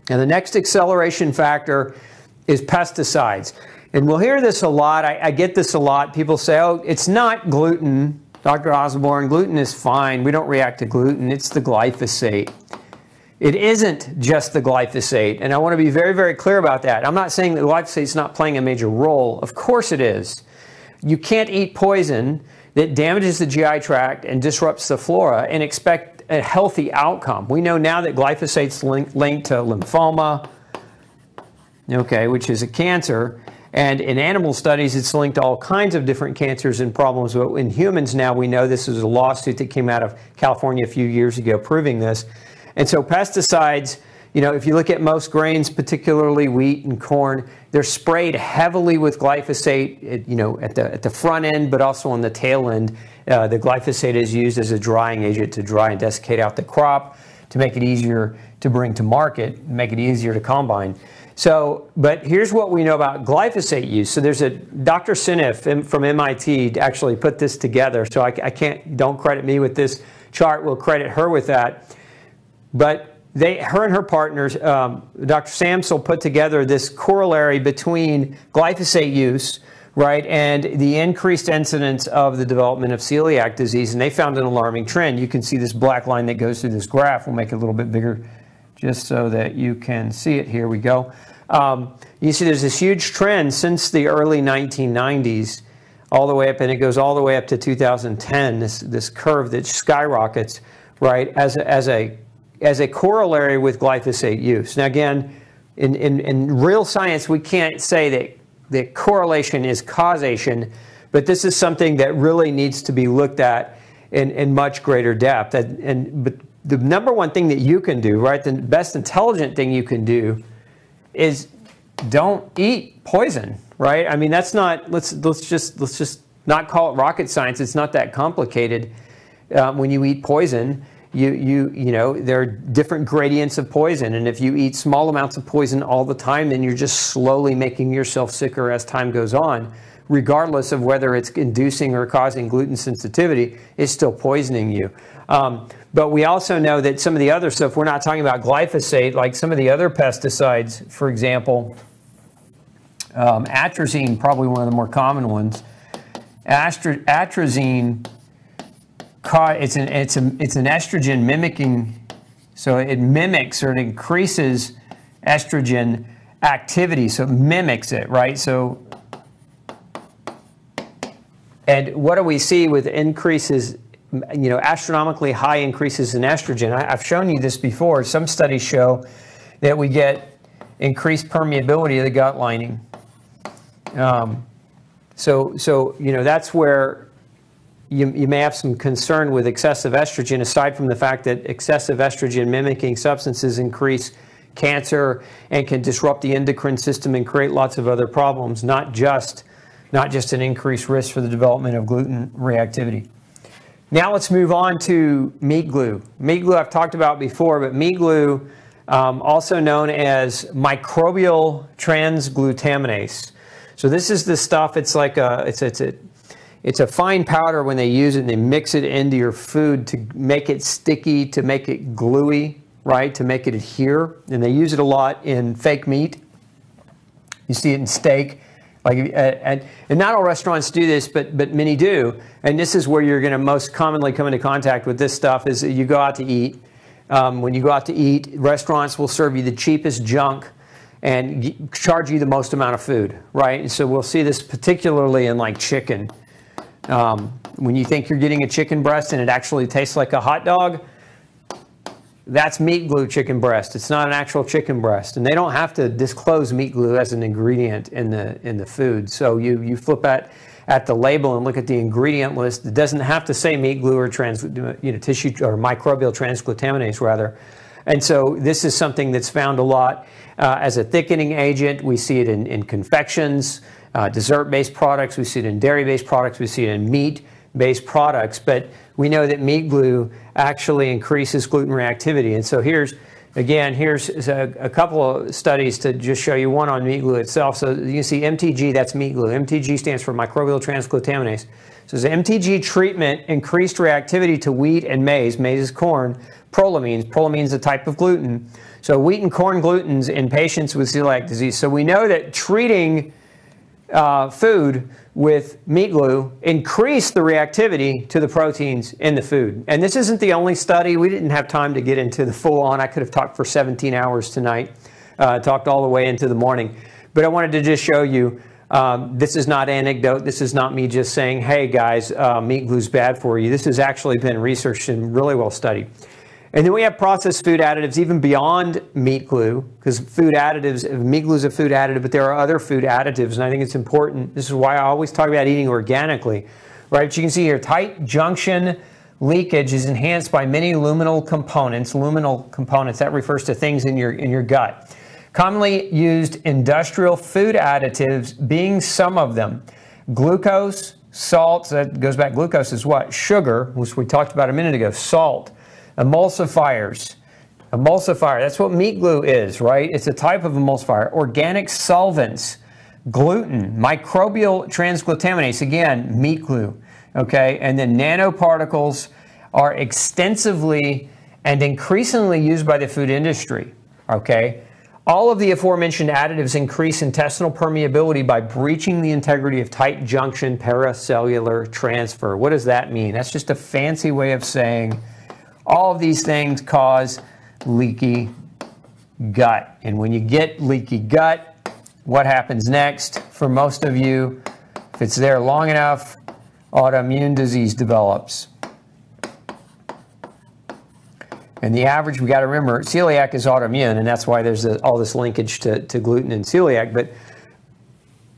And the next acceleration factor is pesticides. And we'll hear this a lot. I get this a lot. People say, oh, it's not gluten. Dr. Osborne, gluten is fine. We don't react to gluten. It's the glyphosate. It isn't just the glyphosate. And I want to be very, very clear about that. I'm not saying that glyphosate is not playing a major role. Of course it is. You can't eat poison that damages the GI tract and disrupts the flora and expect a healthy outcome. We know now that glyphosate's linked to lymphoma, okay, which is a cancer. And in animal studies, it's linked to all kinds of different cancers and problems. But in humans now, we know this is a lawsuit that came out of California a few years ago proving this. And so pesticides, you know, if you look at most grains, particularly wheat and corn, they're sprayed heavily with glyphosate, you know, at the front end, but also on the tail end. The glyphosate is used as a drying agent to dry and desiccate out the crop, to make it easier to bring to market, make it easier to combine. So, but here's what we know about glyphosate use. So there's a Dr. Seneff from MIT actually put this together. So I can't, don't credit me with this chart. We'll credit her with that. But her and her partners, Dr. Samsel, put together this corollary between glyphosate use, right, and the increased incidence of the development of celiac disease. And they found an alarming trend. You can see this black line that goes through this graph. We'll make it a little bit bigger just so that you can see it. Here we go. You see there's this huge trend since the early 1990s all the way up, and it goes all the way up to 2010, this curve that skyrockets, right, as a corollary with glyphosate use. Now again, in real science, we can't say that correlation is causation, but this is something that really needs to be looked at in much greater depth. But the number one thing that you can do, right, the best intelligent thing you can do is don't eat poison, right? I mean, that's not, let's just not call it rocket science. It's not that complicated. When you eat poison, you know, there are different gradients of poison, and if you eat small amounts of poison all the time, then you're just slowly making yourself sicker as time goes on, regardless of whether it's inducing or causing gluten sensitivity. It's still poisoning you. But we also know that some of the other stuff, we're not talking about glyphosate, like some of the other pesticides, for example, atrazine, probably one of the more common ones. Atrazine, it's an estrogen mimicking, so it mimics or it increases estrogen activity, so it mimics it, right? So, and what do we see with increases, you know, astronomically high increases in estrogen? I've shown you this before. Some studies show that we get increased permeability of the gut lining. So you know, that's where you may have some concern with excessive estrogen, aside from the fact that excessive estrogen mimicking substances increase cancer and can disrupt the endocrine system and create lots of other problems, not just an increased risk for the development of gluten reactivity. Now let's move on to meat glue. Meat glue I've talked about before, but meat glue, also known as microbial transglutaminase. So this is the stuff, it's like it's a fine powder when they use it and they mix it into your food to make it sticky, to make it gluey, right, to make it adhere. And they use it a lot in fake meat. You see it in steak. Like, and not all restaurants do this, but many do. And this is where you're going to most commonly come into contact with this stuff is you go out to eat. When you go out to eat, restaurants will serve you the cheapest junk and charge you the most amount of food, right? And so we'll see this particularly in like chicken. When you think you're getting a chicken breast and it actually tastes like a hot dog, that's meat glue chicken breast. It's not an actual chicken breast, and they don't have to disclose meat glue as an ingredient in the food. So you flip at the label and look at the ingredient list. It doesn't have to say meat glue or tissue or microbial transglutaminase rather. And so this is something that's found a lot as a thickening agent. We see it in confections, dessert-based products. We see it in dairy-based products. We see it in meat-based products. But we know that meat glue actually increases gluten reactivity. And so here's again, here's a couple of studies to just show you, one on meat glue itself. So you can see MTG, that's meat glue. MTG stands for microbial transglutaminase. So the MTG treatment increased reactivity to wheat and maize. Maize is corn. Prolamines. Prolamine is a type of gluten. So wheat and corn glutens in patients with celiac disease. So we know that treating food with meat glue increased the reactivity to the proteins in the food. And this isn't the only study. We didn't have time to get into the full on. I could have talked for 17 hours tonight, talked all the way into the morning. But I wanted to just show you, this is not anecdote. This is not me just saying, hey guys, meat glue's bad for you. This has actually been researched and really well studied. And then we have processed food additives even beyond meat glue, because food additives, meat glue is a food additive, but there are other food additives, and I think it's important. This is why I always talk about eating organically, right? You can see here, tight junction leakage is enhanced by many luminal components. Luminal components, that refers to things in your gut. Commonly used industrial food additives being some of them. Glucose, salt, that goes back, glucose is what? Sugar, which we talked about a minute ago, salt. Emulsifiers. Emulsifier, that's what meat glue is, right? It's a type of emulsifier. Organic solvents, gluten, microbial transglutaminase, again, meat glue, okay? And then nanoparticles are extensively and increasingly used by the food industry, okay? All of the aforementioned additives increase intestinal permeability by breaching the integrity of tight junction paracellular transfer. What does that mean? That's just a fancy way of saying all of these things cause leaky gut. And when you get leaky gut, what happens next? For most of you, if it's there long enough, autoimmune disease develops. And the average, we got to remember, celiac is autoimmune, and that's why there's all this linkage to gluten and celiac. But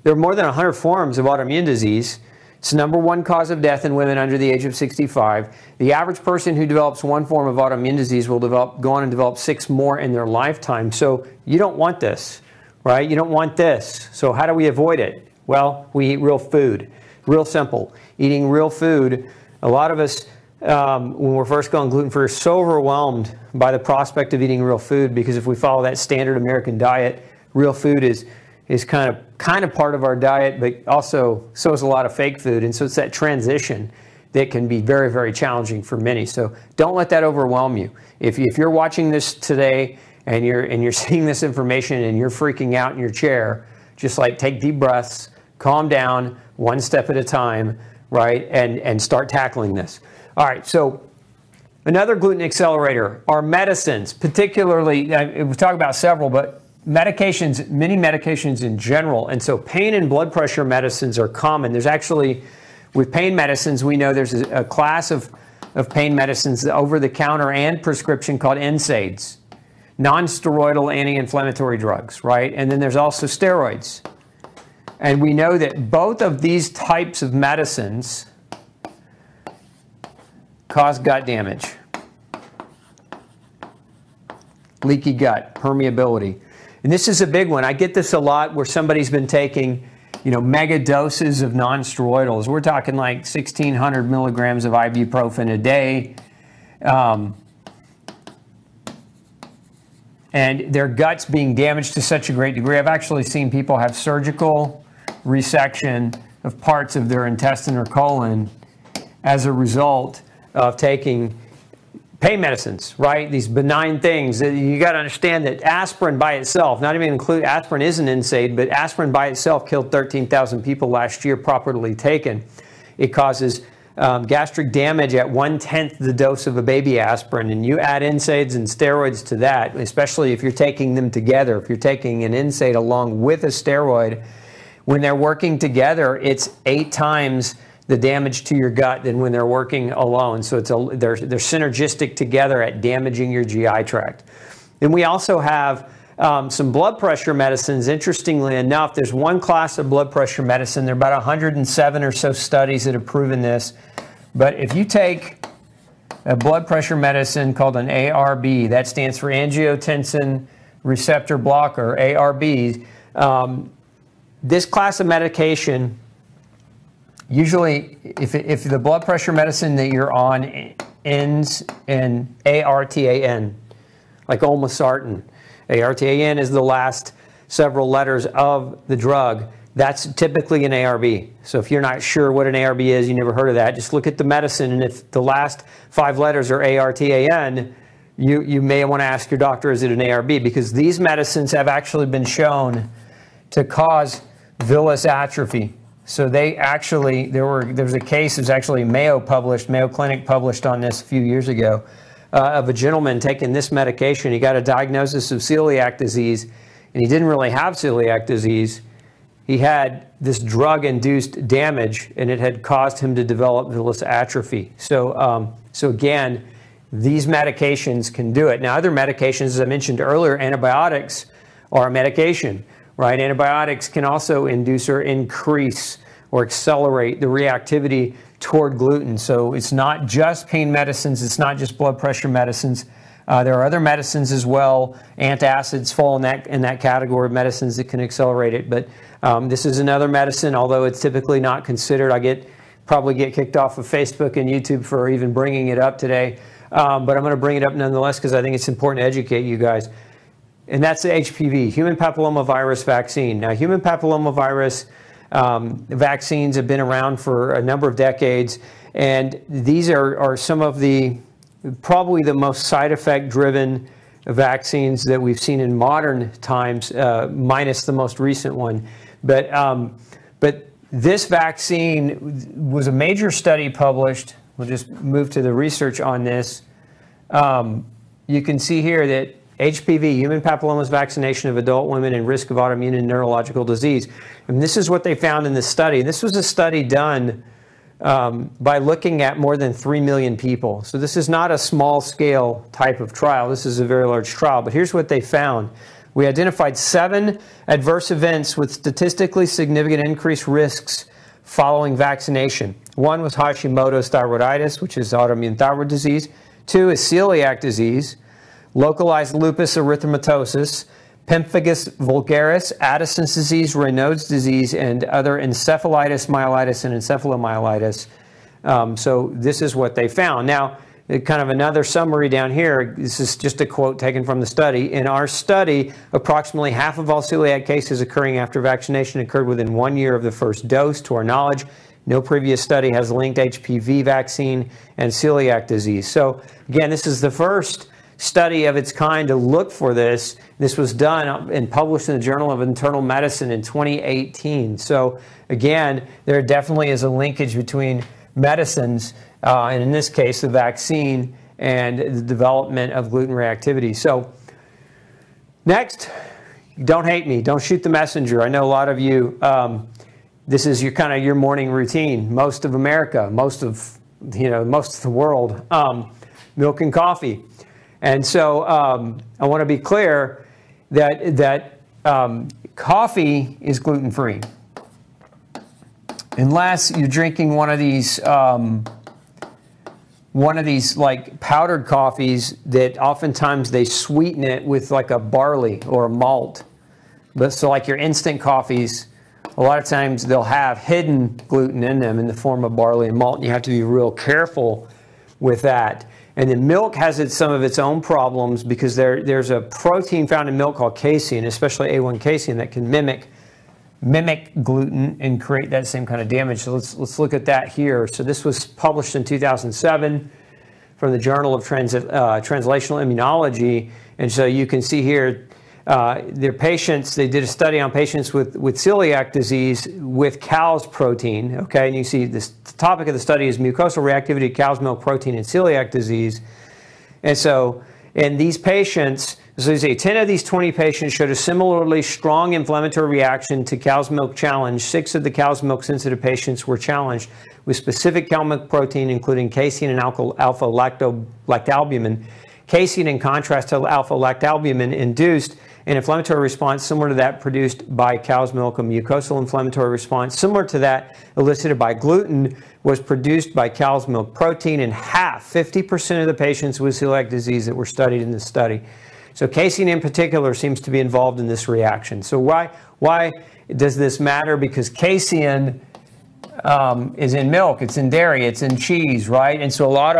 there are more than 100 forms of autoimmune disease. It's the #1 cause of death in women under the age of 65. The average person who develops one form of autoimmune disease will go on and develop 6 more in their lifetime. So you don't want this, right? You don't want this. So how do we avoid it? Well, we eat real food. Real simple. Eating real food. A lot of us, when we're first going gluten-free, are so overwhelmed by the prospect of eating real food, because if we follow that standard American diet, real food is kind of part of our diet, but also so is a lot of fake food. And so it's that transition that can be very, very challenging for many. So don't let that overwhelm you. If you're watching this today and you're seeing this information and you're freaking out in your chair, just like take deep breaths, calm down, one step at a time, right? And start tackling this. All right, so another gluten accelerator are medicines, particularly, we talk about several, but medications, many medications in general. And so pain and blood pressure medicines are common. There's actually, with pain medicines, we know there's a class of pain medicines over the counter and prescription called NSAIDs, non-steroidal anti-inflammatory drugs, right? And then there's also steroids. And we know that both of these types of medicines cause gut damage, leaky gut, permeability. And this is a big one. I get this a lot where somebody's been taking, mega doses of non-steroidals. We're talking like 1,600 milligrams of ibuprofen a day. And their guts being damaged to such a great degree. I've actually seen people have surgical resection of parts of their intestine or colon as a result of taking pain medicines, right? These benign things. You got to understand that aspirin by itself, not even include, aspirin is an NSAID, but aspirin by itself killed 13,000 people last year properly taken. It causes gastric damage at 1/10 the dose of a baby aspirin, and you add NSAIDs and steroids to that, especially if you're taking them together. If you're taking an NSAID along with a steroid, when they're working together, it's 8 times the damage to your gut than when they're working alone. So they're synergistic together at damaging your GI tract. And we also have some blood pressure medicines. Interestingly enough, there's one class of blood pressure medicine. There are about 107 or so studies that have proven this. But if you take a blood pressure medicine called an ARB, that stands for angiotensin receptor blocker, ARBs, this class of medication, usually, if the blood pressure medicine that you're on ends in ARTAN, like olmesartan. ARTAN is the last several letters of the drug. That's typically an ARB. So if you're not sure what an ARB is, you never heard of that, just look at the medicine, and if the last 5 letters are ARTAN, you may want to ask your doctor, is it an ARB? Because these medicines have actually been shown to cause villus atrophy. So they actually, there was a case, it was actually Mayo Clinic published on this a few years ago, of a gentleman taking this medication. He got a diagnosis of celiac disease, and he didn't really have celiac disease. He had this drug-induced damage, and it had caused him to develop villus atrophy. So, so again, these medications can do it. Now, other medications, as I mentioned earlier, antibiotics are a medication, right? Antibiotics can also induce or increase or accelerate the reactivity toward gluten. So it's not just pain medicines, it's not just blood pressure medicines. There are other medicines as well. Antacids fall in that category of medicines that can accelerate it. But this is another medicine, although it's typically not considered. I probably get kicked off of Facebook and YouTube for even bringing it up today. But I'm going to bring it up nonetheless because I think it's important to educate you guys. And that's the HPV, human papillomavirus vaccine. Now, human papillomavirus vaccines have been around for a number of decades, and these are some of probably the most side effect driven vaccines that we've seen in modern times, minus the most recent one. But this vaccine was a major study published. We'll just move to the research on this. You can see here that HPV, human papillomas vaccination of adult women in risk of autoimmune and neurological disease. And this is what they found in this study. This was a study done by looking at more than 3 million people. So this is not a small scale type of trial. This is a very large trial. But here's what they found. We identified 7 adverse events with statistically significant increased risks following vaccination. 1 was Hashimoto's thyroiditis, which is autoimmune thyroid disease. 2 is celiac disease, localized lupus erythematosus, pemphigus vulgaris, Addison's disease, Raynaud's disease, and other encephalitis, myelitis, and encephalomyelitis. So this is what they found. Now, kind of another summary down here. This is just a quote taken from the study. In our study, approximately half of all celiac cases occurring after vaccination occurred within 1 year of the first dose. To our knowledge, no previous study has linked HPV vaccine and celiac disease. So again, this is the first study of its kind to look for this. This was done and published in the Journal of Internal Medicine in 2018. So again, there definitely is a linkage between medicines, and in this case, the vaccine and the development of gluten reactivity. So next, don't hate me, don't shoot the messenger. I know a lot of you, this is your morning routine. Most of America, most of the world, milk and coffee. And so I want to be clear that coffee is gluten-free, unless you're drinking one of these like powdered coffees that oftentimes they sweeten it with like a barley or a malt. But so like your instant coffees, a lot of times they'll have hidden gluten in them in the form of barley and malt, and you have to be real careful with that. And then milk has some of its own problems because there's a protein found in milk called casein, especially A1 casein, that can mimic gluten and create that same kind of damage. So let's look at that here. So this was published in 2007 from the Journal of Translational Immunology. And so you can see here, their patients, they did a study on patients with celiac disease with cow's protein, okay? And you see the topic of the study is mucosal reactivity to cow's milk protein in celiac disease. And so in these patients, so you see 10 of these 20 patients showed a similarly strong inflammatory reaction to cow's milk challenge. 6 of the cow's milk sensitive patients were challenged with specific cow milk protein, including casein and alpha-lactalbumin. Casein, in contrast to alpha-lactalbumin, induced an inflammatory response similar to that produced by cow's milk. A mucosal inflammatory response similar to that elicited by gluten was produced by cow's milk protein in 50% of the patients with celiac disease that were studied in this study. So casein in particular seems to be involved in this reaction. So why does this matter? Because casein is in milk, it's in dairy, it's in cheese, right? And so a lot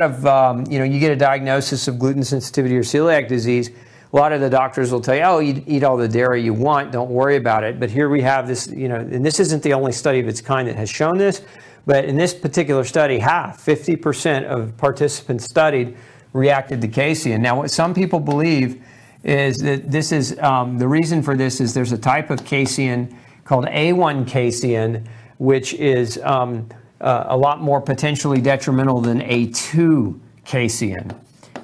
of you know, you get a diagnosis of gluten sensitivity or celiac disease, a lot of the doctors will tell you, oh, you eat all the dairy you want, don't worry about it. But here we have this, you know, and this isn't the only study of its kind that has shown this, but in this particular study, 50% of participants studied reacted to casein. Now, what some people believe is that this is, the reason for this is there's a type of casein called A1 casein, which is a lot more potentially detrimental than A2 casein.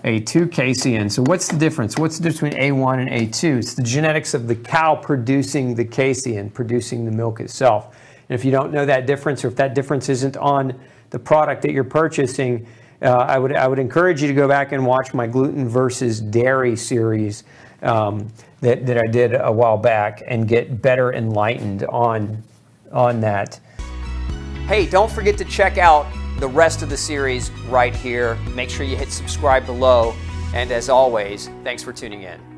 A2 casein. So what's the difference? What's the difference between A1 and A2? It's the genetics of the cow producing the casein, producing the milk itself. And if you don't know that difference, or if that difference isn't on the product that you're purchasing, I would encourage you to go back and watch my gluten versus dairy series that I did a while back and get better enlightened on that. Hey, don't forget to check out the rest of the series right here. Make sure you hit subscribe below. And as always, thanks for tuning in.